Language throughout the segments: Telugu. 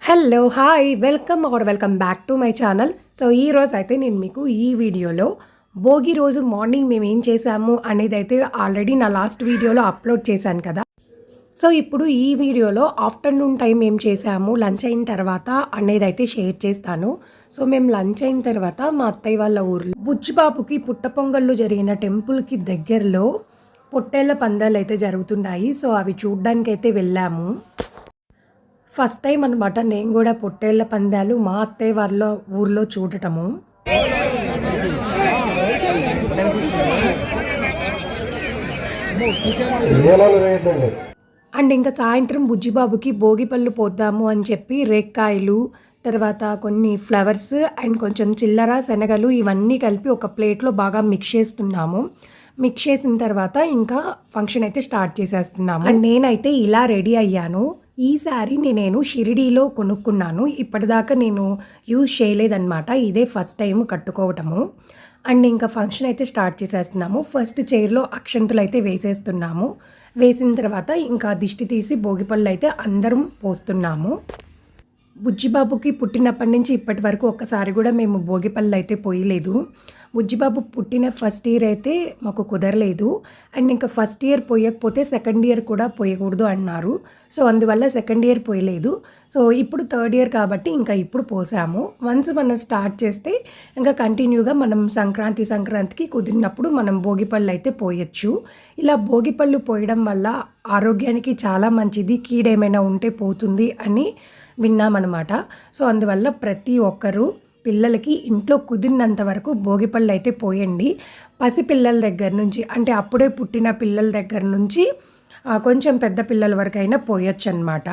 Hello hi welcome back to my channel. So ఈ రోజు అయితే నేను మీకు ఈ వీడియోలో భోగి రోజు మార్నింగ్ మేము ఏం చేసాము అనేది అయితే ఆల్రెడీ నా లాస్ట్ వీడియోలో అప్లోడ్ చేశాను కదా. సో ఇప్పుడు ఈ వీడియోలో ఆఫ్టర్నూన్ టైం ఏం చేసాము, లంచ్ అయిన తర్వాత అనేది అయితే షేర్ చేస్తాను. సో మేము లంచ్ అయిన తర్వాత మా అత్తయ్య వాళ్ళ ఊర్లో బుచ్చిబాబుకి పుట్ట పొంగళ్ళు జరిగిన టెంపుల్కి దగ్గరలో పొట్టేళ్ల పందాలు అయితే జరుగుతున్నాయి. సో అవి చూడ్డానికి అయితే వెళ్ళాము. ఫస్ట్ టైం అనమాట నేను కూడా పొట్టేళ్ల పందాలు మా అత్తయ్య వాళ్ళ ఊర్లో చూడటము. అండ్ ఇంకా సాయంత్రం బుజ్జిబాబుకి భోగిపళ్ళు పోద్దాము అని చెప్పి రేక్కాయలు, తర్వాత కొన్ని ఫ్లవర్స్ అండ్ కొంచెం చిల్లర, శనగలు ఇవన్నీ కలిపి ఒక ప్లేట్లో బాగా మిక్స్ చేస్తున్నాము. మిక్స్ చేసిన తర్వాత ఇంకా ఫంక్షన్ అయితే స్టార్ట్ చేసేస్తున్నాము. అండ్ నేనైతే ఇలా రెడీ అయ్యాను. ఈ శారీని నేను షిరిడీలో కొనుక్కున్నాను. ఇప్పటిదాకా నేను యూజ్ చేయలేదన్నమాట. ఇదే ఫస్ట్ టైం కట్టుకోవటము. అండ్ ఇంకా ఫంక్షన్ అయితే స్టార్ట్ చేసేస్తున్నాము. ఫస్ట్ చైర్లో అక్షంతులు అయితే వేసేస్తున్నాము. వేసిన తర్వాత ఇంకా దిష్టి తీసి భోగిపళ్ళు అయితే అందరం పోస్తున్నాము. బుజ్జిబాబుకి పుట్టినప్పటి నుంచి ఇప్పటి వరకు ఒక్కసారి కూడా మేము భోగిపళ్ళు అయితే పోయలేదు. బుజ్జిబాబు పుట్టిన ఫస్ట్ ఇయర్ అయితే మాకు కుదరలేదు. అండ్ ఇంకా ఫస్ట్ ఇయర్ పోయకపోతే సెకండ్ ఇయర్ కూడా పోయకూడదు అన్నారు. సో అందువల్ల సెకండ్ ఇయర్ పోయలేదు. సో ఇప్పుడు థర్డ్ ఇయర్ కాబట్టి ఇంకా ఇప్పుడు పోసాము. వన్స్ మనం స్టార్ట్ చేస్తే ఇంకా కంటిన్యూగా మనం సంక్రాంతికి కుదిరినప్పుడు మనం భోగిపళ్ళు అయితే పోయొచ్చు. ఇలా భోగిపళ్ళు పోయడం వల్ల ఆరోగ్యానికి చాలా మంచిది, కీడేమైనా ఉంటే పోతుంది అని విన్నామన్నమాట. సో అందువల్ల ప్రతి ఒక్కరూ పిల్లలకి ఇంట్లో కుదిరినంత వరకు భోగిపళ్ళు అయితే పోయండి. పసిపిల్లల దగ్గర నుంచి, అంటే అప్పుడే పుట్టిన పిల్లల దగ్గర నుంచి కొంచెం పెద్ద పిల్లల వరకు అయినా పోయొచ్చు అన్నమాట.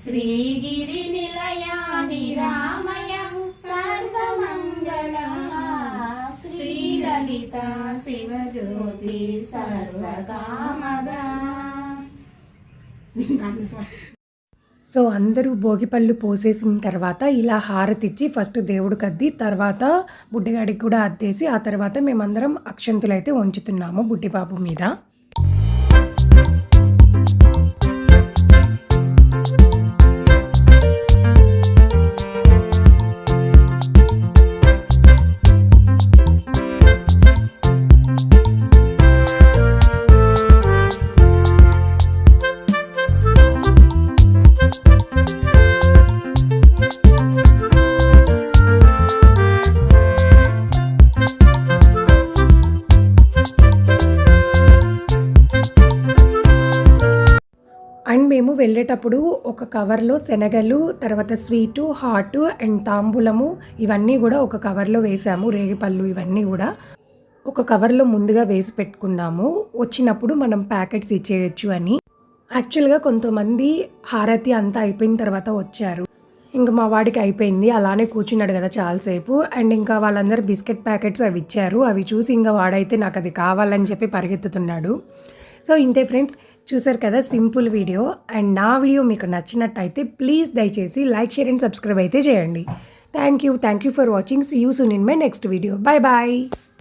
శ్రీగిరి నిలయాని రామయ సర్వమంగళ శ్రీలలిత శివజ్యోతి సర్వకామద. సో అందరూ భోగిపళ్ళు పోసేసిన తర్వాత ఇలా హారతిచ్చి ఫస్ట్ దేవుడికి అద్ది, తర్వాత బుడ్డిగాడికి కూడా అద్దేసి, ఆ తర్వాత మేమందరం అక్షంతులు అయితే ఉంచుతున్నాము బుడ్డిబాబు మీద. అండ్ మేము వెళ్ళేటప్పుడు ఒక కవర్లో శనగలు, తర్వాత స్వీటు, హాటు అండ్ తాంబూలము ఇవన్నీ కూడా ఒక కవర్లో వేసాము. రేగిపళ్ళు ఇవన్నీ కూడా ఒక కవర్లో ముందుగా వేసి పెట్టుకున్నాము. వచ్చినప్పుడు మనం ప్యాకెట్స్ ఇచ్చేయచ్చు అని. యాక్చువల్గా కొంతమంది హారతి అంతా అయిపోయిన తర్వాత వచ్చారు. ఇంకా మా వాడికి అయిపోయింది, అలానే కూర్చున్నాడు కదా చాలాసేపు. అండ్ ఇంకా వాళ్ళందరూ బిస్కెట్ ప్యాకెట్స్ అవి ఇచ్చారు. అవి చూసి ఇంకా వాడైతే నాకు అది కావాలని చెప్పి పరిగెత్తుతున్నాడు. సో ఇంతే ఫ్రెండ్స్, చూసారు కదా సింపుల్ వీడియో. అండ్ నా వీడియో మీకు నచ్చినట్టయితే ప్లీజ్ దయచేసి లైక్, షేర్ అండ్ సబ్స్క్రైబ్ అయితే చేయండి. Thank you for watching. See you soon in my next video. Bye bye.